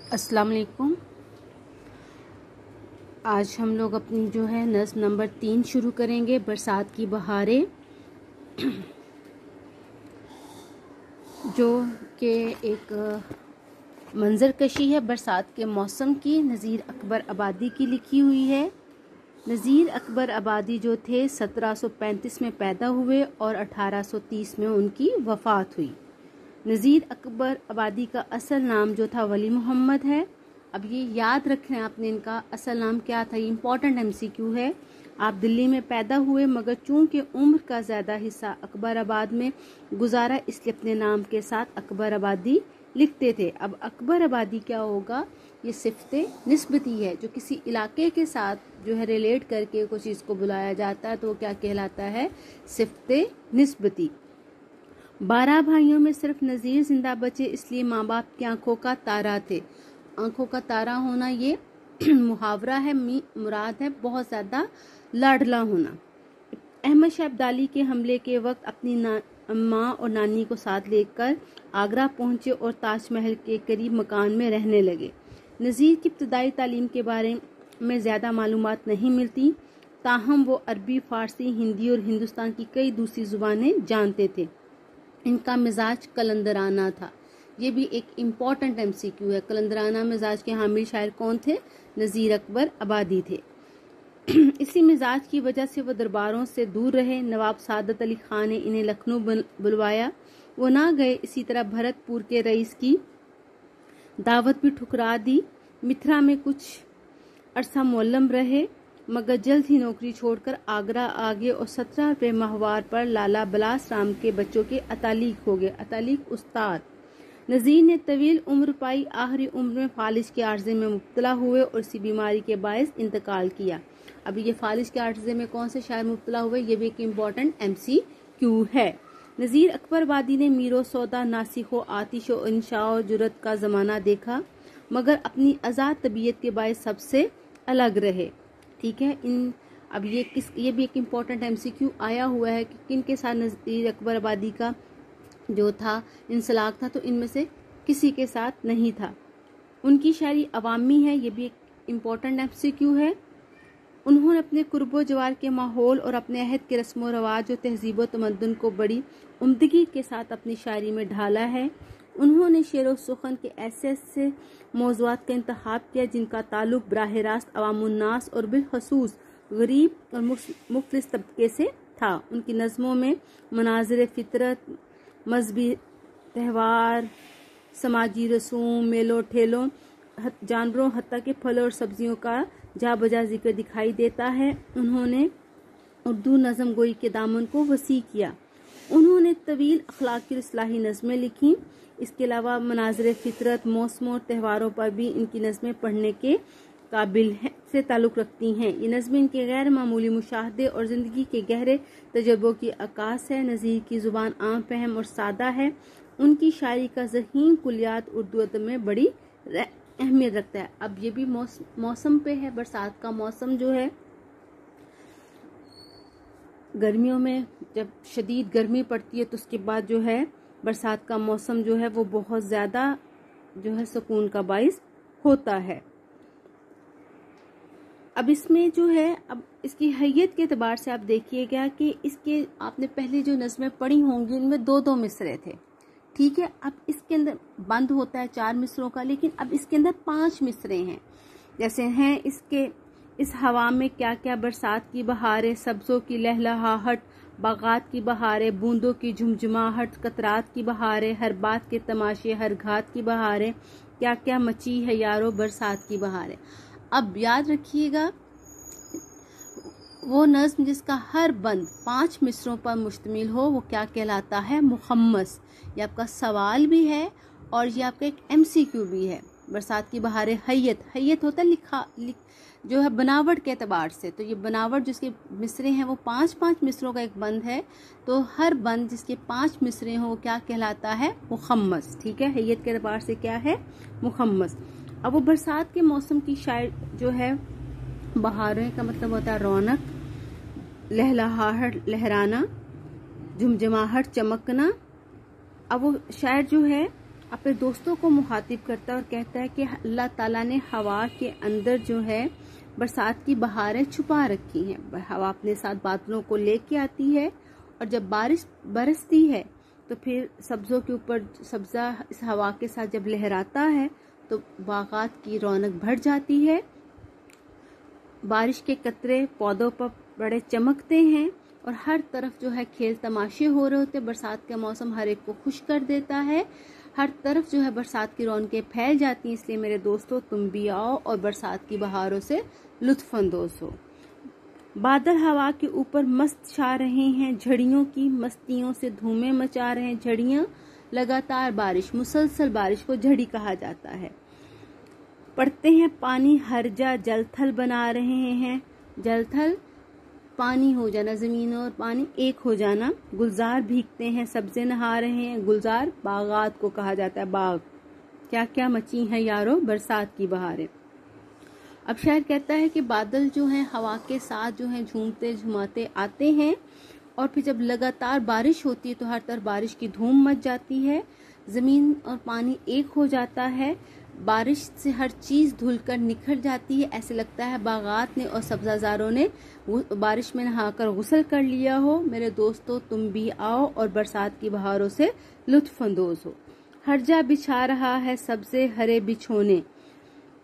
अस्सलाम वालेकुम। आज हम लोग अपनी जो है नज़्म नंबर 3 शुरू करेंगे, बरसात की बहारें, जो कि एक मंजर कशी है बरसात के मौसम की। नज़ीर अकबर आबादी की लिखी हुई है। नज़ीर अकबर आबादी जो थे 1735 में पैदा हुए और 1830 में उनकी वफ़ात हुई। नज़ीर अकबर आबादी का असल नाम जो था वली मोहम्मद है। अब ये याद रखें आपने, इनका असल नाम क्या था। ये इम्पॉर्टेंट MCQ है। आप दिल्ली में पैदा हुए, मगर चूंकि उम्र का ज़्यादा हिस्सा अकबर आबाद में गुजारा, इसलिए अपने नाम के साथ अकबर आबादी लिखते थे। अब अकबर आबादी क्या होगा, ये सिफ़ते निस्बती है, जो किसी इलाके के साथ जो है रिलेट करके कोई चीज़ को बुलाया जाता है तो वो क्या कहलाता है, सिफ़ते निस्बती। 12 भाइयों में सिर्फ नज़ीर जिंदा बचे, इसलिए माँ बाप की आंखों का तारा थे। आंखों का तारा होना ये मुहावरा है, मुराद है बहुत ज़्यादा लाडला होना। अहमद शाह अब्दाली के हमले के वक्त अपनी माँ और नानी को साथ लेकर आगरा पहुंचे और ताजमहल के करीब मकान में रहने लगे। नज़ीर की इब्तदाई तालीम के बारे में ज़्यादा मालूमात नहीं मिलती, ताहम वो अरबी, फ़ारसी, हिंदी और हिंदुस्तान की कई दूसरी ज़ुबानें जानते थे। इनका मिजाज कलंदराना था। ये भी एक इम्पॉर्टेंट MCQ है। कलंदराना मिजाज के हामिल शायर कौन थे, नज़ीर अकबर आबादी थे। इसी मिजाज की वजह से वो दरबारों से दूर रहे। नवाब सादत अली खान ने इन्हें लखनऊ बुलवाया, वो ना गए। इसी तरह भरतपुर के रईस की दावत भी ठुकरा दी। मिथिला में कुछ अरसा मोलम रहे, मगर जल्द ही नौकरी छोड़कर आगरा आ गए और 17 रुपये माहवार पर लाला बलास राम के बच्चों के अतालिक हो गए। अतालिक उस्ताद। नज़ीर ने तवील उम्र पाई, आखिरी उम्र में फालिज के आर्जे में मुब्तला हुए और इसी बीमारी के बायस इंतकाल किया। अब ये फालिज के आर्जे में कौन से शायर मुब्तला हुए, ये भी एक इम्पॉर्टेंट MCQ है। नज़ीर अकबर आबादी ने मीरो सौदा, नासिखो, आतिशो, इंशाओ, जुरत का ज़माना देखा, मगर अपनी आज़ाद तबीयत के बायस सबसे अलग रहे। ठीक है। अब ये भी एक इम्पॉर्टेंट MCQ आया हुआ है कि किन के साथ नज़ीर अकबर आबादी का जो था इंसलाक था, तो इनमें से किसी के साथ नहीं था। उनकी शायरी अवामी है, ये भी एक इम्पॉर्टेंट MCQ है। उन्होंने अपने कुर्बो जवार के माहौल और अपने अहद के रस्म रवाज और तहजीब व तमद्दुन को बड़ी उम्दगी के साथ अपनी शायरी में ढाला है। उन्होंने शेर व सुखन के ऐसे मौज़ूआत का इंतखाब किया जिनका ताल्लुक बराह रास्त अवामुन्नास और बिलखसूस गरीब और मुफ्लिस तबके से था। उनकी नज़मों में मनाज़िर फितरत, मजहबी त्यौहार, समाजी रसूम, मेलों ठेलों, जानवरों हत्ता के फलों और सब्जियों का जा बजा जिक्र दिखाई देता है। उन्होंने उर्दू नज़म गोई के दामन को वसी किया। उन्होंने तवील अखलाकी और इस्लाही नज़में लिखी। इसके अलावा मनाज़िर फितरत, मौसमों और त्योहारों पर भी इनकी नज़में पढ़ने के काबिल से ताल्लुक़ रखती हैं। ये नज़में इनके गैर मामूली मुशाहदे और ज़िंदगी के गहरे तजर्बों की अक्कास है। नज़ीर की ज़ुबान आम, फहम और सादा है। उनकी शायरी का ज़हीन कुलियात उर्दू अदब में बड़ी अहमियत रखता है। अब ये भी मौसम पे है। बरसात का मौसम जो है, गर्मियों में जब शदीद गर्मी पड़ती है तो उसके बाद जो है बरसात का मौसम जो है वो बहुत ज़्यादा जो है सुकून का बाइस होता है। अब इसमें जो है, अब इसकी हैयत के एतबार से आप देखिएगा कि इसके आपने पहले जो नज़में पढ़ी होंगी उनमें 2-2 मिसरे थे। ठीक है। अब इसके अंदर बंद होता है 4 मिसरों का, लेकिन अब इसके अंदर 5 मिसरे हैं। जैसे हैं इसके, इस हवा में क्या क्या बरसात की बहारें, सब्ज़ों की लहलहाहट, बागात की बहारें, बूंदों की झुमझुमाहट, कतरात की बहारें, हर बात के तमाशे, हर घात की बहारें, क्या क्या मची है यारो बरसात की बहारें। अब याद रखिएगा, वो नज़्म जिसका हर बंद 5 मिसरों पर मुश्तमिल हो वो क्या कहलाता है, मुखम्मस। ये आपका सवाल भी है और ये आपका एक MCQ भी है। बरसात की बहारें, हैयत होता है जो है बनावट के एतबार से, तो ये बनावट जिसके मिसरे हैं वो 5-5 मिसरों का एक बंद है, तो हर बंद जिसके 5 मिसरे हों वो क्या कहलाता है, मुखम्मस। ठीक है। हैयत के एतबार से क्या है, मुखम्मस। अब वो बरसात के मौसम की शायर जो है, बहारें का मतलब होता है रौनक, लहलहाहट लहराना, झुमझुमाहट चमकना। अब वो शायर जो है अपने दोस्तों को मुखातिब करता है और कहता है कि अल्लाह ताला ने हवा के अंदर जो है बरसात की बहारें छुपा रखी हैं। हवा अपने साथ बादलों को लेके आती है और जब बारिश बरसती है तो फिर सब्ज़ों के ऊपर सब्ज़ा इस हवा के साथ जब लहराता है तो बागात की रौनक बढ़ जाती है। बारिश के कतरे पौधों पर बड़े चमकते हैं और हर तरफ जो है खेल तमाशे हो रहे होते हैं। बरसात का मौसम हर एक को खुश कर देता है, हर तरफ जो है बरसात की रौनकें फैल जाती हैं। इसलिए मेरे दोस्तों तुम भी आओ और बरसात की बहारों से लुत्फ अंदोज हो। बादल हवा के ऊपर मस्त छा रहे हैं, झड़ियों की मस्तियों से धूमें मचा रहे हैं। झड़ियां लगातार बारिश, मुसलसल बारिश को झड़ी कहा जाता है। पड़ते हैं पानी हरजा जलथल बना रहे हैं। जलथल पानी हो जाना, जमीन और पानी एक हो जाना। गुलजार भीगते हैं, सब्जे नहा रहे हैं। गुलजार बागात को कहा जाता है, बाग। क्या क्या मची हैं यारो बरसात की बहारें। अब शायर कहता है कि बादल जो हैं हवा के साथ जो हैं झूमते झुमाते आते हैं और फिर जब लगातार बारिश होती है तो हर तरफ बारिश की धूम मच जाती है। जमीन और पानी एक हो जाता है। बारिश से हर चीज़ धुलकर निखर जाती है। ऐसे लगता है बागात ने और सब्जाजारों ने बारिश में नहाकर गुस्ल कर लिया हो। मेरे दोस्तों तुम भी आओ और बरसात की बहारों से लुत्फ अंदोज हो। हरजा बिछा रहा है सबसे हरे बिछोने,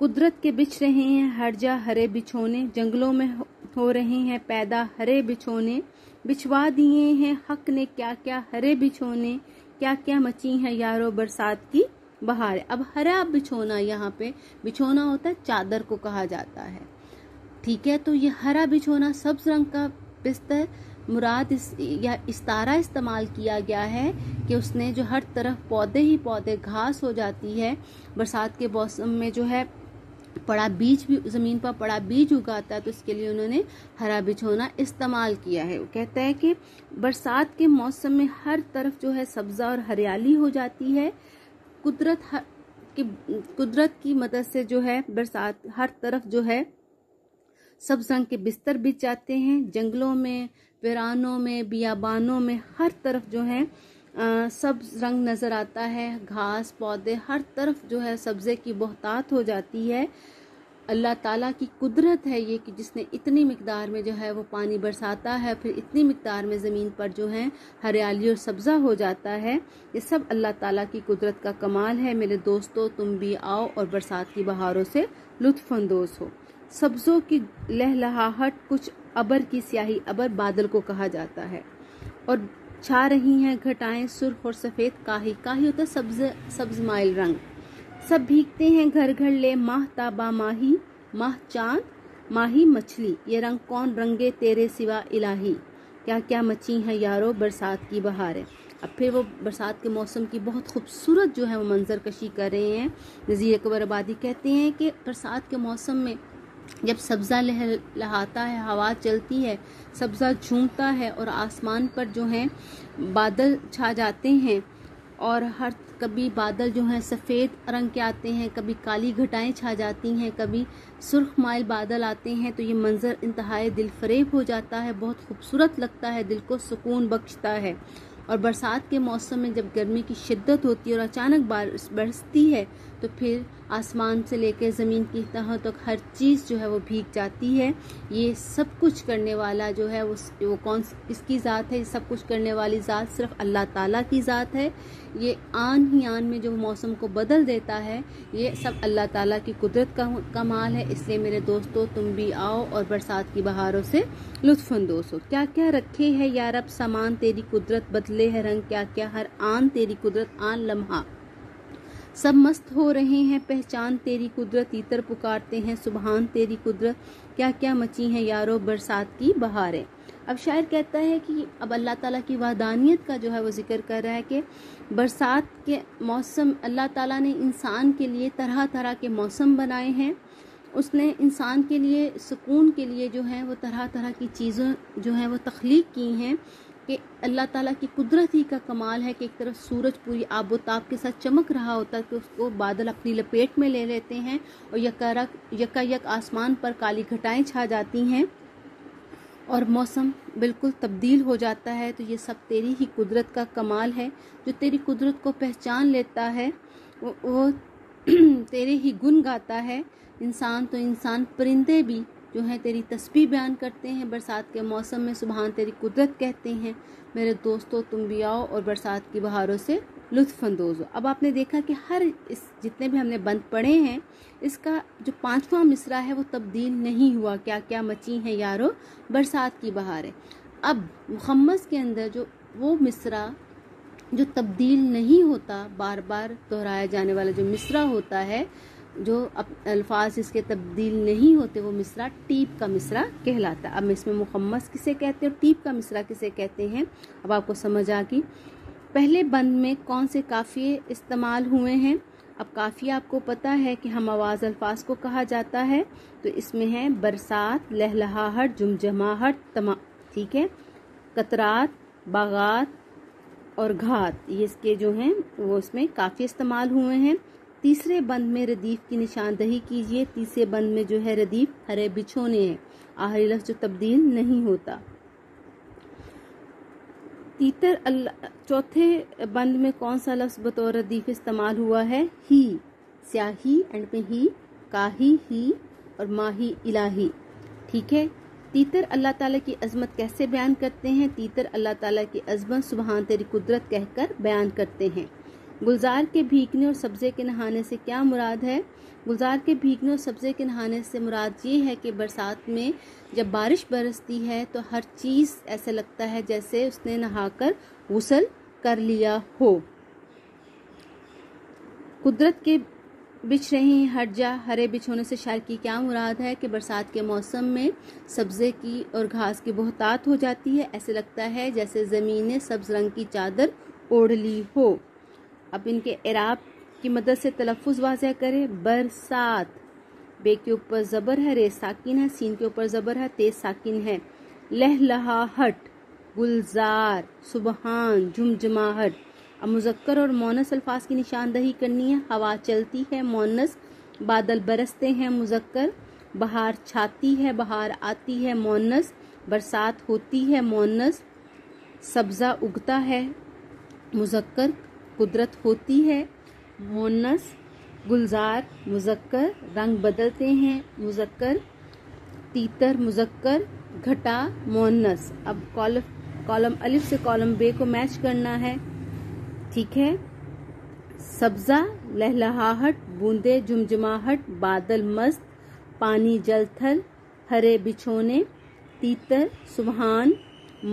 कुदरत के बिछ रहे हैं हरजा हरे बिछोने। जंगलों में हो रहे हैं पैदा हरे बिछोने, बिछवा दिए हैं हक ने क्या क्या हरे बिछोने। क्या क्या मची हैं यारो बरसात की बहारें। अब हरा बिछोना, यहाँ पे बिछोना होता है चादर को कहा जाता है, ठीक है। तो ये हरा बिछोना सब्ज रंग का बिस्तर मुराद इस्तारा इस्तेमाल किया गया है कि उसने जो हर तरफ पौधे ही पौधे, घास हो जाती है। बरसात के मौसम में जो है पड़ा बीज भी जमीन पर पड़ा बीज उगाता है, तो इसके लिए उन्होंने हरा बिछोना इस्तेमाल किया है। वो कहता है कि बरसात के मौसम में हर तरफ जो है सब्जा और हरियाली हो जाती है। कुदरत की मदद से जो है बरसात हर तरफ जो है सब्ज रंग के बिस्तर बिछ जाते हैं। जंगलों में, वीरानों में, बियाबानों में हर तरफ जो है सब्ज रंग नजर आता है। घास पौधे हर तरफ जो है सब्जे की बहुतात हो जाती है। अल्लाह ताला की कुदरत है ये कि जिसने इतनी मिकदार में जो है वो पानी बरसाता है, फिर इतनी मिकदार में ज़मीन पर जो है हरियाली और सब्ज़ा हो जाता है। ये सब अल्लाह ताला की कुदरत का कमाल है। मेरे दोस्तों तुम भी आओ और बरसात की बहारों से लुत्फ अंदोज हो। सब्ज़ों की लहलहाहट कुछ अबर की स्याही, अबर बादल को कहा जाता है, और छा रही हैं घटाएं सुर्ख और सफ़ेद काही। काही होता है सब्ज माइल रंग। सब भीगते हैं घर घर ले माह ताबा माही, माह चांद माही मछली। ये रंग कौन रंगे तेरे सिवा इलाही। क्या क्या मची हैं यारो बरसात की बहारें। अब फिर वो बरसात के मौसम की बहुत खूबसूरत जो है वो मंजर कशी कर रहे हैं। नज़ीर अकबर आबादी कहते हैं कि बरसात के मौसम में जब सब्ज़ा लहलहाता है, हवा चलती है, सब्ज़ा झूमता है और आसमान पर जो है बादल छा जाते हैं और हर कभी बादल जो हैं सफ़ेद रंग के आते हैं, कभी काली घटाएं छा जाती हैं, कभी सुर्ख माइल बादल आते हैं, तो ये मंज़र इंतहाई दिल फरेब हो जाता है, बहुत खूबसूरत लगता है, दिल को सुकून बख्शता है। और बरसात के मौसम में जब गर्मी की शिद्दत होती है और अचानक बारिश बरसती है तो फिर आसमान से लेकर ज़मीन की तह तक हर चीज़ जो है वो भीग जाती है। ये सब कुछ करने वाला जो है वो कौन किसकी ज़ात है। ये सब कुछ करने वाली ज़ात सिर्फ अल्लाह ताला की ज़ात है। ये आन ही आन में जो मौसम को बदल देता है, ये सब अल्लाह ताला की कुदरत का कमाल है। इसलिए मेरे दोस्तों तुम भी आओ और बरसात की बहारों से लुत्फ़ अंदोज़ हो। क्या क्या रखे है या रब सामान तेरी कुदरत, बदले है रंग क्या क्या हर आन तेरी कुदरत आन लम्हा। सब मस्त हो रहे हैं पहचान तेरी कुदरत, तीतर पुकारते हैं सुबहान तेरी कुदरत। क्या क्या मची हैं यारो बरसात की बहारें। अब शायर कहता है कि अब अल्लाह ताला की वहदानियत का जो है वो जिक्र कर रहा है कि बरसात के मौसम अल्लाह ताला ने इंसान के लिए तरह तरह के मौसम बनाए हैं। उसने इंसान के लिए सुकून के लिए जो है वो तरह तरह की चीज़ें जो हैं वो तख्लीक की हैं कि अल्लाह ताला की कुदरत ही का कमाल है कि एक तरफ सूरज पूरी आबोताब के साथ चमक रहा होता है कि उसको बादल अपनी लपेट में ले लेते हैं और यकायक आसमान पर काली घटाएं छा जाती हैं اور موسم بالکل تبدیل ہو جاتا ہے، تو یہ سب تیری ہی قدرت کا کمال ہے۔ جو تیری قدرت کو پہچان لیتا ہے وہ تیرے ہی گن گاتا ہے۔ انسان تو انسان، پرندے بھی جو ہیں تیری تسبیح بیان کرتے ہیں۔ برسات کے موسم میں سبحان تیری قدرت کہتے ہیں۔ میرے دوستو تم بھی آؤ اور برسات کی بہاروں سے لطف اندوز ہو۔ اب آپ نے دیکھا کہ جتنے بھی ہم نے بند پڑھے ہیں، اس کا جو 5واں مصرع ہے وہ تبدیل نہیں ہوا۔ کیا کیا مچی ہیں یارو برسات کی بہاریں۔ اب مخمس کے اندر جو وہ مصرع جو تبدیل نہیں ہوتا، بار بار دہرایا جانے والا جو مصرع ہوتا ہے، جو الفاظ اس کے تبدیل نہیں ہوتے، وہ مصرع ٹیپ کا مصرع کہلاتا ہے۔ اب اس میں مخمس کسے کہتے ہیں اور ٹیپ کا مصرع کسے کہتے ہیں، اب آپ کو سمجھ آ گئی۔ پہلے بند میں کون سے قافیے استعمال ہوئے ہیں؟ اب قافیہ آپ کو پتا ہے کہ ہم آواز الفاظ کو کہا جاتا ہے، تو اس میں ہے برسات، لہلہاہٹ، جمجماہٹ، ٹھیک ہے، قطرات، باغات اور گھات، یہ اس کے جو ہیں وہ اس میں قافیے استعمال ہوئے ہیں۔ تیسرے بند میں ردیف کی نشاندہی کیجئے۔ تیسرے بند میں جو ہے ردیف ہرے بچھونے ہیں، آخری لفظ جو تبدیل نہیں ہوتا۔ چوتھے بند میں کون سا لفظ بطور ردیف استعمال ہوا ہے؟ ہی، سیاہی، اینڈ میں ہی، کاہی، ہی اور ماہی، الہی، ٹھیک ہے۔ تیتر اللہ تعالیٰ کی عظمت کیسے بیان کرتے ہیں؟ تیتر اللہ تعالیٰ کی عظمت سبحان تیری قدرت کہہ کر بیان کرتے ہیں۔ گلزار کے بھیگنے اور سبزے کے نہانے سے کیا مراد ہے؟ گلزار کے بھیگنے اور سبزے کے نہانے سے مراد یہ ہے کہ برسات میں جب بارش برستی ہے تو ہر چیز ایسے لگتا ہے جیسے اس نے نہا کر غسل کر لیا ہو۔ قدرت کے بچھ رہی ہٹ جا ہرے بچھونے سے شاعر کی کیا مراد ہے؟ کہ برسات کے موسم میں سبزے کی اور گھاس کی بہتات ہو جاتی ہے، ایسے لگتا ہے جیسے زمین نے سبز رنگ کی چادر اوڑھ لی ہو۔ اب ان کے اعراب کی مدد سے تلفظ واضح کرے۔ برسات، بے کے اوپر زبر ہے، رے ساکن ہے، سین کے اوپر زبر ہے، تیز ساکن ہے۔ لہلہاہٹ، گلزار، سبحان، جمجماہٹ۔ اب مذکر اور مونس الفاظ کی نشاندہی کرنی ہے۔ ہوا چلتی ہے، مونس، بادل برستے ہیں، مذکر، بہار چھاتی ہے، بہار آتی ہے، مونس، برسات ہوتی ہے، مونس، سبزہ اگتا ہے، مذکر، قدرت ہوتی ہے، مونس، گلزار، مذکر، رنگ بدلتے ہیں، مذکر، تیتر، مذکر، گھٹا، مونس۔ اب کالم الف سے کالم بے کو میچ کرنا ہے، ٹھیک ہے۔ سبزہ، لہلہاہٹ، بوندے، جمجماہٹ، بادل مست، پانی جل تھل، ہرے بچھونے، تیتر، سبحان،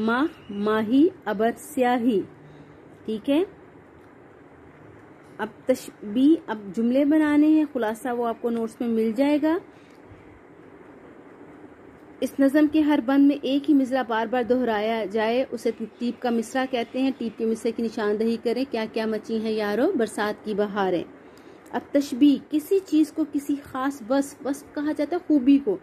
ماہ، ماہی، ابر، سیاہی، ٹھیک ہے۔ اب تشبیہ، اب جملے بنانے ہیں، خلاصہ وہ آپ کو نوٹس میں مل جائے گا۔ اس نظم کے ہر بند میں ایک ہی مصرع بار بار دہرایا جائے اسے ٹیپ کا مصرع کہتے ہیں۔ ٹیپ کے مصرع کی نشاندہی کریں۔ کیا کیا مچی ہیں یارو برسات کی بہاریں۔ اب تشبیہ، کسی چیز کو کسی خاص وصف کہا جاتا ہے، خوبی کو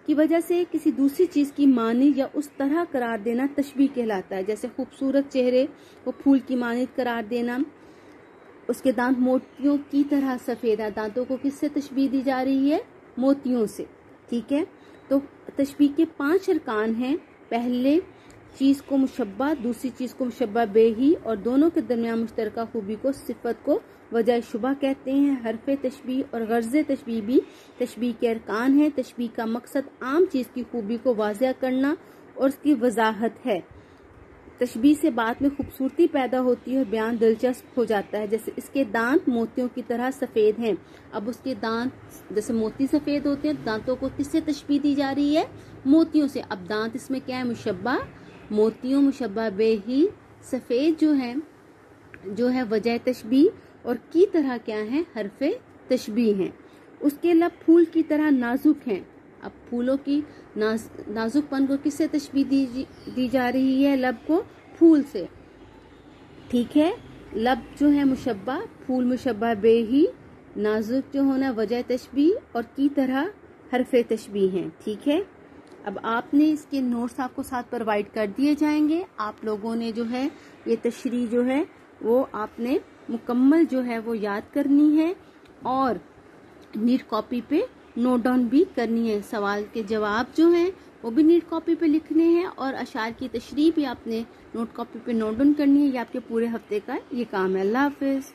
کی وجہ سے کسی دوسری چیز کی مانند یا اس طرح قرار دینا تشبیہ کہلاتا ہے۔ جیسے خوبصورت چہرے کو پھول کی مانند قرار دینا، اس کے دانت موتیوں کی طرح سفید ہے، دانتوں کو کس سے تشبیہ دی جا رہی ہے؟ موتیوں سے، ٹھیک ہے۔ تو تشبیہ کے 5 ارکان ہیں۔ پہلے چیز کو مشبہ، دوسری چیز کو مشبہ بے ہی اور دونوں کے درمیان مشترکہ خوبی کو صفت کو وجہ شبہ کہتے ہیں۔ حرف تشبیہ اور غرض تشبیہ بھی تشبیہ کے ارکان ہیں۔ تشبیہ کا مقصد عام چیز کی خوبی کو واضح کرنا اور اس کی وضاحت ہے۔ تشبیہ سے بات میں خوبصورتی پیدا ہوتی ہے اور بیان دلچسپ ہو جاتا ہے۔ جیسے اس کے دانت موتیوں کی طرح سفید ہیں۔ اب اس کے دانت جیسے موتی سفید ہوتے ہیں، دانتوں کو کس سے تشبیہ دی جا رہی ہے؟ موتیوں سے۔ اب دانت اس میں کیا ہے؟ مشبہ موتیوں، مشبہ بے ہی، سفید جو ہے وجہ تشبیہ، اور کی طرح کیا ہے؟ حرف تشبیہ ہیں۔ اس کے لب پھول کی طرح نازک ہیں۔ اب پھولوں کی نازک پن کو کس سے تشبیہ دی جا رہی ہے؟ لب کو پھول سے، ٹھیک ہے۔ لب جو ہے مشبہ، پھول مشبہ بے ہی، نازک جو ہونا وجہ تشبیہ، اور کی طرح حرف تشبیہ ہیں، ٹھیک ہے۔ اب آپ نے اس کے نوٹس آپ کو ساتھ پرووائڈ کر دیے جائیں گے۔ آپ لوگوں نے جو ہے یہ تشریح جو ہے وہ آپ نے مکمل جو ہے وہ یاد کرنی ہے اور نیٹ کاپی پہ نوٹ ڈاؤن بھی کرنی ہے۔ سوال کے جواب جو ہیں وہ بھی نیٹ کاپی پہ لکھنے ہیں، اور اشعار کی تشریح بھی آپ نے نوٹ کاپی پہ نوٹ ڈاؤن کرنی ہے۔ یہ آپ کے پورے ہفتے کا یہ کام ہے۔ اللہ حافظ۔